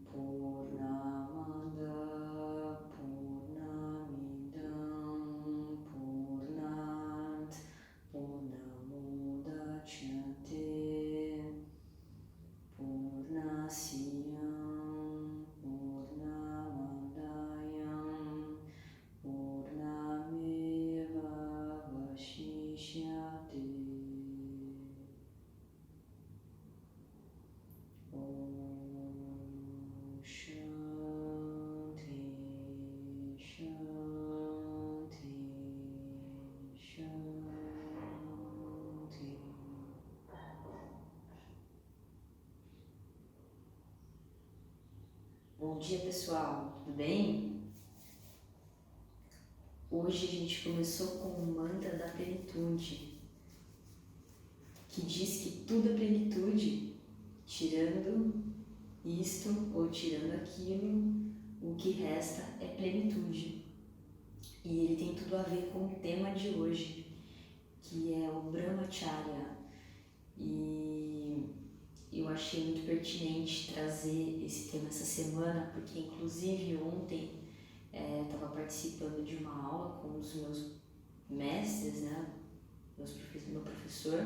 Purnamada Purnamidam Purnat Purnamudachyate Purnasya Purnamadaya Purnameva Vashishyate. Om Shanti Shanti Shanti. Bom dia, pessoal, tudo bem? Hoje a gente começou com o mantra da plenitude, que diz que tudo é plenitude, tirando isto ou tirando aquilo, o que resta é plenitude. E ele tem tudo a ver com o tema de hoje, que é o Brahmacharya. E eu achei muito pertinente trazer esse tema essa semana, porque inclusive ontem estava participando de uma aula com os meus mestres, né, meu professor,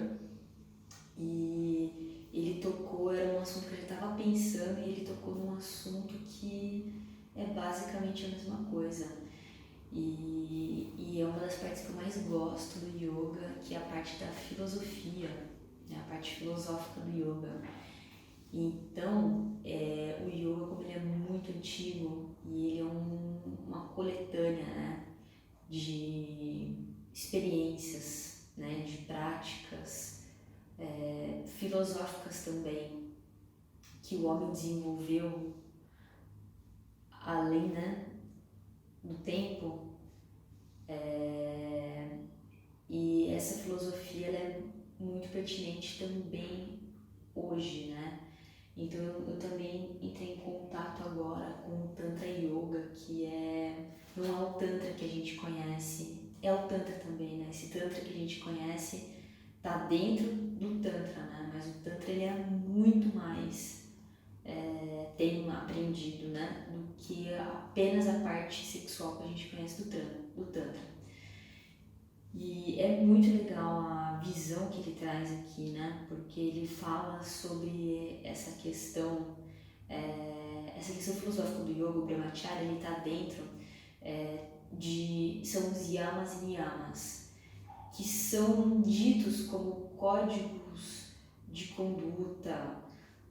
e ele tocou, era um assunto que eu já estava pensando, e ele tocou num assunto que é basicamente a mesma coisa. E é uma das partes que eu mais gosto do yoga, que é a parte da filosofia, né, a parte filosófica do yoga. Então, o yoga, como ele é muito antigo e ele é uma coletânea, né, de experiências, né, de práticas filosóficas também, que o homem desenvolveu além, né, do tempo, e essa filosofia ela é muito pertinente também hoje, né? Então eu também entrei em contato agora com o Tantra Yoga, que não é o Tantra que a gente conhece, é o Tantra também, né? Esse Tantra que a gente conhece tá dentro do Tantra, né? Mas o Tantra ele é muito mais, tenho aprendido, né? Do que apenas a parte sexual que a gente conhece do Tantra. E é muito legal a visão que ele traz aqui, né? Porque ele fala sobre essa questão filosófica do yoga, o brahmacharya, ele está dentro são os yamas e niyamas, que são ditos como códigos de conduta,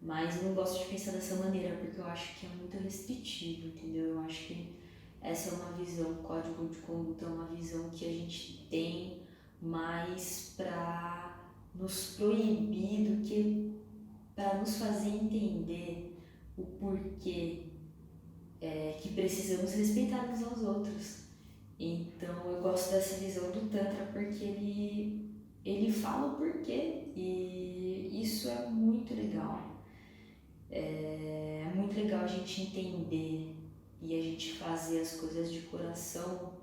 mas eu não gosto de pensar dessa maneira, porque eu acho que é muito restritivo, entendeu? Eu acho que essa é uma visão, o código de conduta é uma visão que a gente tem mais para nos proibir do que para nos fazer entender o porquê que precisamos respeitar uns aos outros. Então eu gosto dessa visão do Tantra porque ele fala o porquê e isso é muito legal. É muito legal a gente entender e a gente fazer as coisas de coração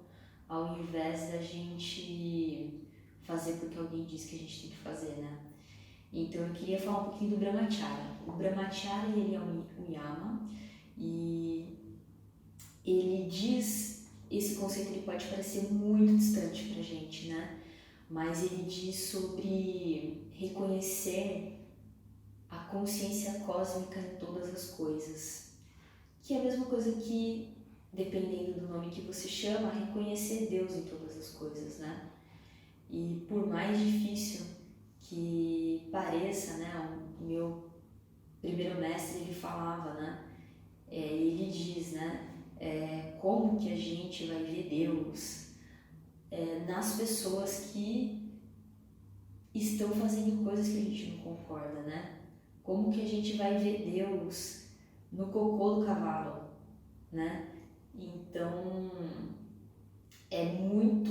ao invés da gente fazer porque alguém disse que a gente tem que fazer, né? Então eu queria falar um pouquinho do Brahmacharya. O Brahmacharya ele é um yama e ele diz, esse conceito ele pode parecer muito distante pra gente, né? Mas ele diz sobre reconhecer a consciência cósmica em todas as coisas, que é a mesma coisa que, dependendo do nome que você chama, reconhecer Deus em todas as coisas, né? E por mais difícil que pareça, né, o meu primeiro mestre ele falava, né, ele diz, né, como que a gente vai ver Deus nas pessoas que estão fazendo coisas que a gente não concorda, né? Como que a gente vai ver Deus no cocô do cavalo, né? Então,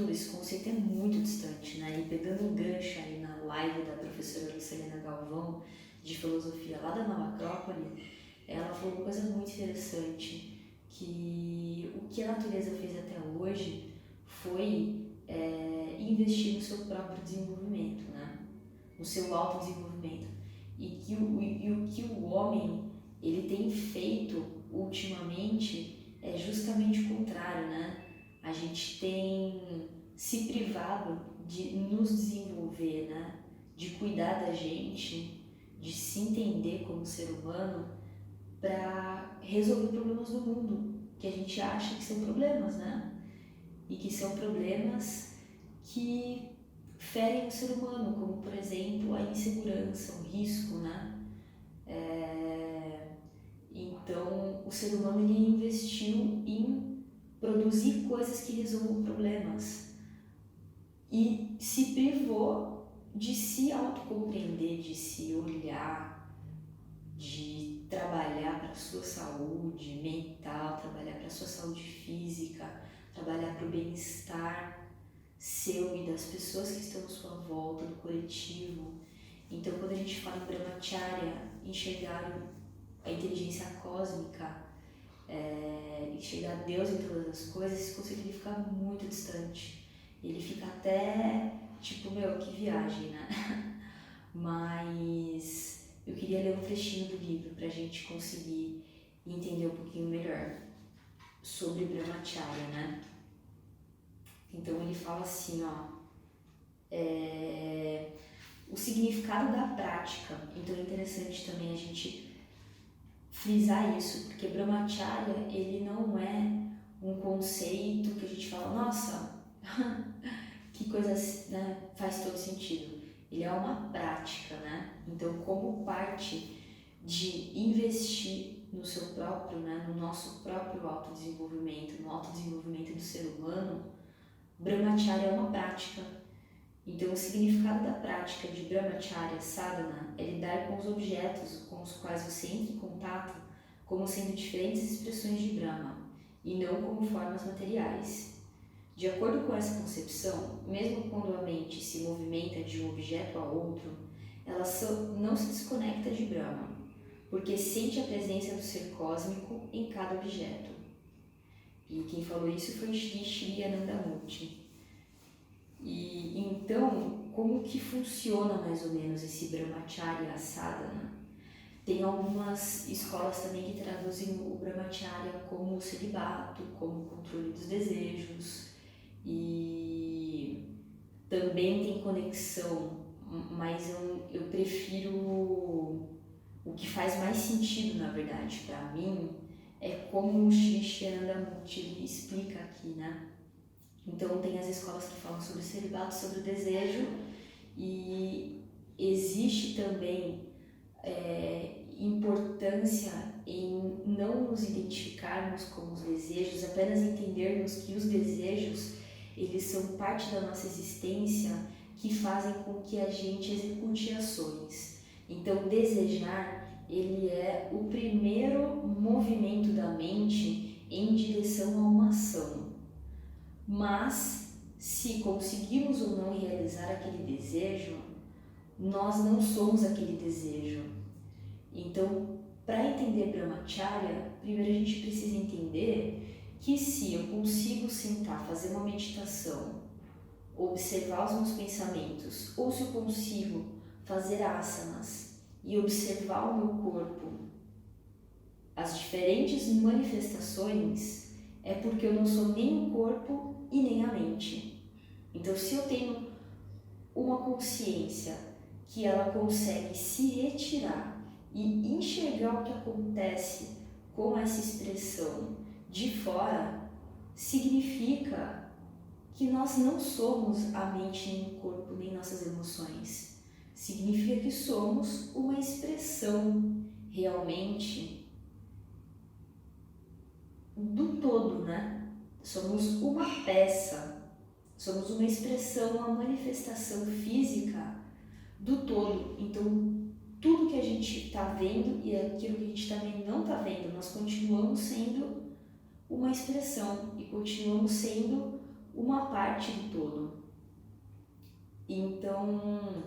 esse conceito é muito distante, né? E pegando um gancho aí na live da professora Lucilena Galvão, de filosofia lá da Nova Acrópole, ela falou uma coisa muito interessante, que o que a natureza fez até hoje foi investir no seu próprio desenvolvimento, né? No seu autodesenvolvimento. o que o homem ele tem feito ultimamente é justamente o contrário, né? A gente tem se privado de nos desenvolver, né? De cuidar da gente, de se entender como ser humano para resolver problemas do mundo, que a gente acha que são problemas, né? E que são problemas que ferem o ser humano, como por exemplo a insegurança, o risco, né? Então o ser humano ele investiu em produzir coisas que resolvam problemas e se privou de se autocompreender, de se olhar, de trabalhar para a sua saúde mental, trabalhar para a sua saúde física, trabalhar para o bem-estar seu e das pessoas que estão à sua volta, do coletivo. Então, quando a gente fala em Brahmacharya, enxergar a inteligência cósmica, enxergar Deus em todas as coisas, esse conceito ele fica muito distante. Ele fica até tipo, que viagem, né? Mas eu queria ler um trechinho do livro para a gente conseguir entender um pouquinho melhor sobre Brahmacharya, né? Então ele fala assim, o significado da prática. Então é interessante também a gente frisar isso, porque Brahmacharya ele não é um conceito que a gente fala, nossa, que coisa, né, faz todo sentido. Ele é uma prática, né? Então, como parte de investir no seu próprio, né, no nosso próprio autodesenvolvimento, no autodesenvolvimento do ser humano, Brahmacharya é uma prática. Então, o significado da prática de Brahmacharya Sadhana é lidar com os objetos com os quais você entra em contato como sendo diferentes expressões de Brahma e não como formas materiais. De acordo com essa concepção, mesmo quando a mente se movimenta de um objeto a outro, ela não se desconecta de Brahma, porque sente a presença do ser cósmico em cada objeto. E quem falou isso foi Shri Anandamurti. E então, como que funciona mais ou menos esse Brahmacharya Sadhana? Tem algumas escolas também que traduzem o Brahmacharya como o celibato, como o controle dos desejos, e também tem conexão, mas eu prefiro o que faz mais sentido, na verdade, para mim, é como o Shri Anandamurti explica aqui, né? Então tem as escolas que falam sobre o celibato, sobre o desejo, e existe também importância em não nos identificarmos com os desejos, apenas entendermos que os desejos eles são parte da nossa existência que fazem com que a gente execute ações. Então, desejar, ele é o primeiro movimento da mente em direção a uma ação. Mas, se conseguimos ou não realizar aquele desejo, nós não somos aquele desejo. Então, para entender Brahmacharya, primeiro a gente precisa entender que se eu consigo sentar, fazer uma meditação, observar os meus pensamentos, ou se eu consigo fazer asanas e observar o meu corpo, as diferentes manifestações, é porque eu não sou nem o corpo e nem a mente. Então, se eu tenho uma consciência que ela consegue se retirar e enxergar o que acontece com essa expressão de fora, significa que nós não somos a mente, nem o corpo, nem nossas emoções. Significa que somos uma expressão realmente do todo, né? Somos uma peça, somos uma expressão, uma manifestação física do todo. Então, tudo que a gente está vendo e aquilo que a gente também não está vendo, nós continuamos sendo uma expressão e continuamos sendo uma parte do todo. Então,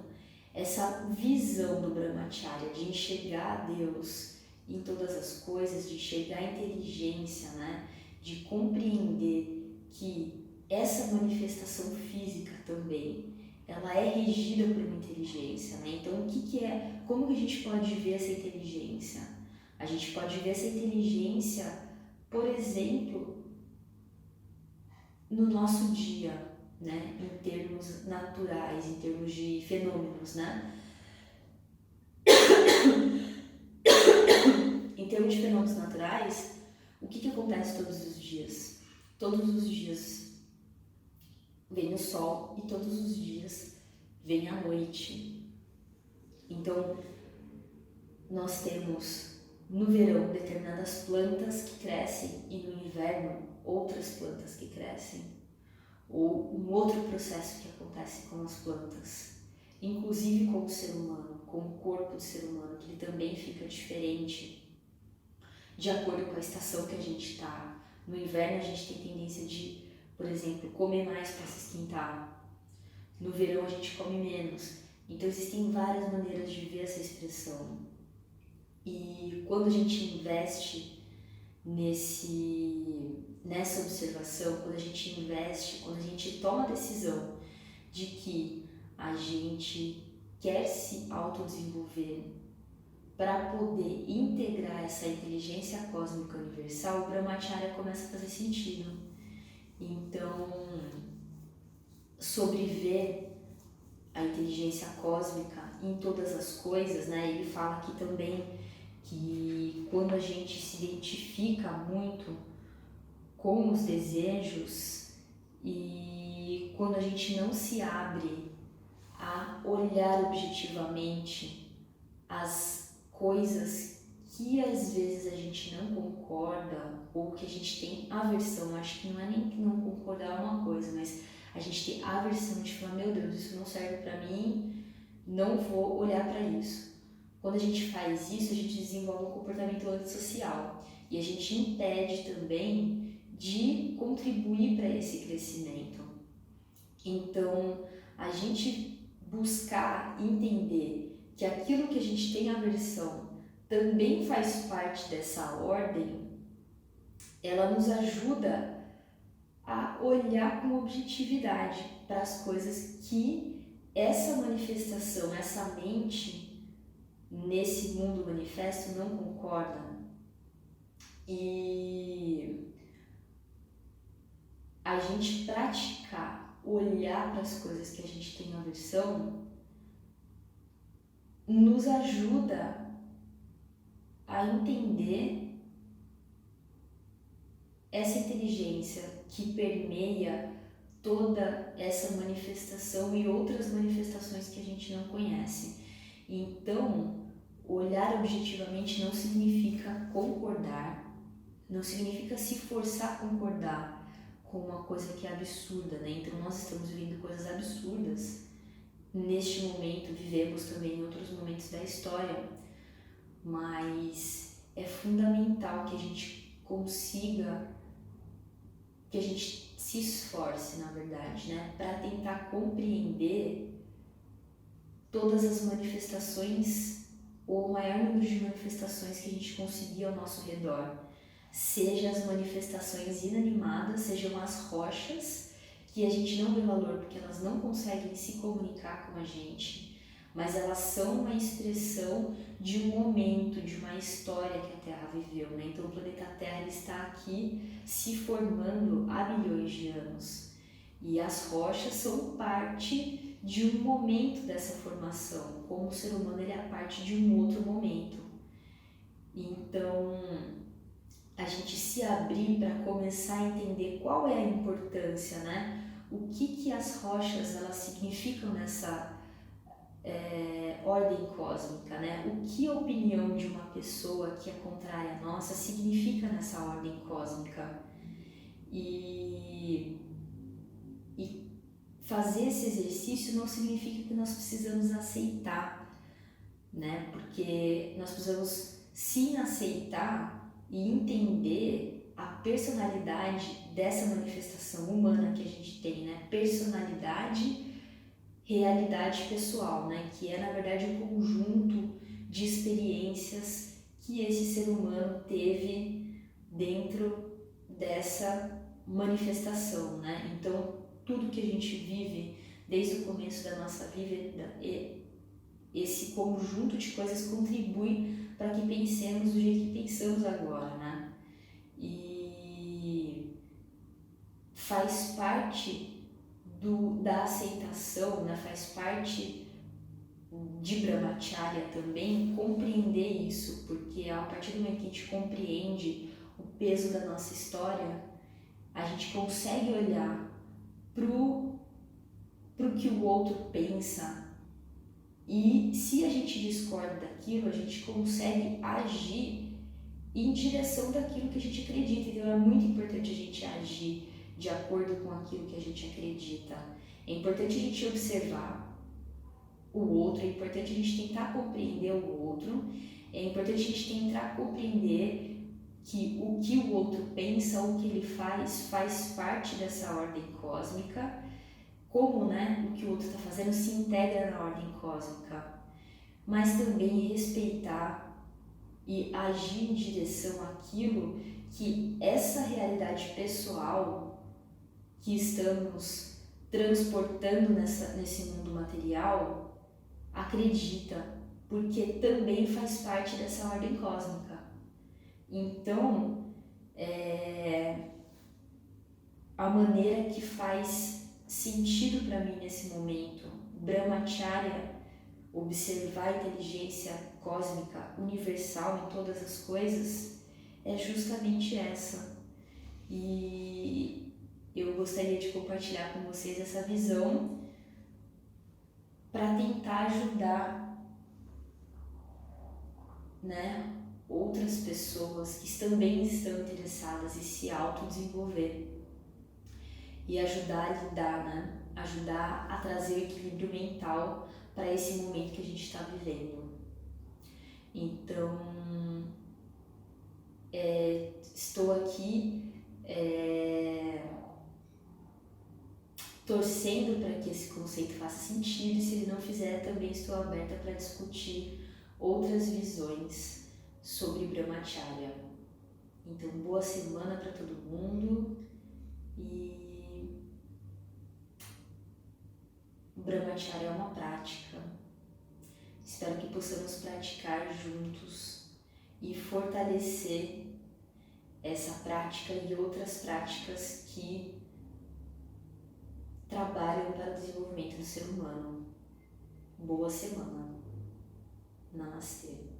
essa visão do Brahmacharya de enxergar Deus em todas as coisas, de enxergar a inteligência, né? De compreender que essa manifestação física também, ela é regida por uma inteligência, né? Então, como que a gente pode ver essa inteligência? A gente pode ver essa inteligência, por exemplo, no nosso dia, né? Em termos naturais, em termos de fenômenos, né? Em termos de fenômenos naturais, o que acontece todos os dias? Todos os dias vem o sol e todos os dias vem a noite. Então, nós temos no verão determinadas plantas que crescem e no inverno outras plantas que crescem. Ou um outro processo que acontece com as plantas, inclusive com o ser humano, com o corpo do ser humano, que ele também fica diferente de acordo com a estação que a gente está. No inverno a gente tem tendência de, por exemplo, comer mais para se esquentar. No verão a gente come menos. Então existem várias maneiras de ver essa expressão. E quando a gente investe nessa observação, quando a gente toma a decisão de que a gente quer se autodesenvolver para poder integrar essa inteligência cósmica universal, o Brahmacharya começa a fazer sentido. Então, sobre ver a inteligência cósmica em todas as coisas, né? Ele fala aqui também que quando a gente se identifica muito com os desejos e quando a gente não se abre a olhar objetivamente as coisas que às vezes a gente não concorda ou que a gente tem aversão, acho que não é nem que não concordar uma coisa, mas a gente tem aversão de falar, meu Deus, isso não serve para mim, não vou olhar para isso. Quando a gente faz isso, a gente desenvolve um comportamento antissocial e a gente impede também de contribuir para esse crescimento. Então, a gente buscar entender que aquilo que a gente tem aversão também faz parte dessa ordem, ela nos ajuda a olhar com objetividade para as coisas que essa manifestação, essa mente nesse mundo manifesto não concorda. E a gente praticar, olhar para as coisas que a gente tem aversão, nos ajuda a entender essa inteligência que permeia toda essa manifestação e outras manifestações que a gente não conhece. Então, olhar objetivamente não significa concordar, não significa se forçar a concordar com uma coisa que é absurda, né? Então, nós estamos vivendo coisas absurdas neste momento, vivemos também em outros momentos da história, mas é fundamental que a gente consiga, que a gente se esforce, na verdade, né, para tentar compreender todas as manifestações, ou o maior número de manifestações que a gente conseguir ao nosso redor, seja as manifestações inanimadas, sejam as rochas, que a gente não vê valor porque elas não conseguem se comunicar com a gente, mas elas são uma expressão de um momento, de uma história que a Terra viveu, né? Então o planeta Terra ele está aqui se formando há bilhões de anos e as rochas são parte de um momento dessa formação, como o ser humano ele é parte de um outro momento. Então a gente se abrir para começar a entender qual é a importância, né? O que as rochas elas significam nessa ordem cósmica, né? O que a opinião de uma pessoa que é contrária à nossa significa nessa ordem cósmica. E fazer esse exercício não significa que nós precisamos aceitar, né? Porque nós precisamos sim aceitar e entender a personalidade dessa manifestação humana que a gente tem, né? Personalidade, realidade pessoal, né? Que é na verdade um conjunto de experiências que esse ser humano teve dentro dessa manifestação, né? Então tudo que a gente vive desde o começo da nossa vida, esse conjunto de coisas contribui para que pensemos do jeito que pensamos agora, né? E faz parte da aceitação, né? Faz parte de Brahmacharya também compreender isso, porque a partir do momento que a gente compreende o peso da nossa história, a gente consegue olhar pro que o outro pensa, e se a gente discorda daquilo, a gente consegue agir em direção daquilo que a gente acredita. Então é muito importante a gente agir de acordo com aquilo que a gente acredita. É importante a gente observar o outro, é importante a gente tentar compreender o outro, é importante a gente tentar compreender que o outro pensa, o que ele faz parte dessa ordem cósmica, como, né, o que o outro está fazendo se integra na ordem cósmica, mas também respeitar e agir em direção àquilo que essa realidade pessoal que estamos transportando nesse mundo material acredita, porque também faz parte dessa ordem cósmica. Então, a maneira que faz sentido para mim nesse momento, Brahmacharya, observar a inteligência cósmica universal em todas as coisas, é justamente essa. E eu gostaria de compartilhar com vocês essa visão para tentar ajudar, né, outras pessoas que também estão interessadas em se autodesenvolver e ajudar a lidar, né, ajudar a trazer o equilíbrio mental para esse momento que a gente está vivendo. Então, estou aqui torcendo para que esse conceito faça sentido, e se ele não fizer, também estou aberta para discutir outras visões sobre Brahmacharya. Então, boa semana para todo mundo, e Brahmacharya é uma prática. Espero que possamos praticar juntos e fortalecer essa prática e outras práticas que trabalham para o desenvolvimento do ser humano. Boa semana. Namastê.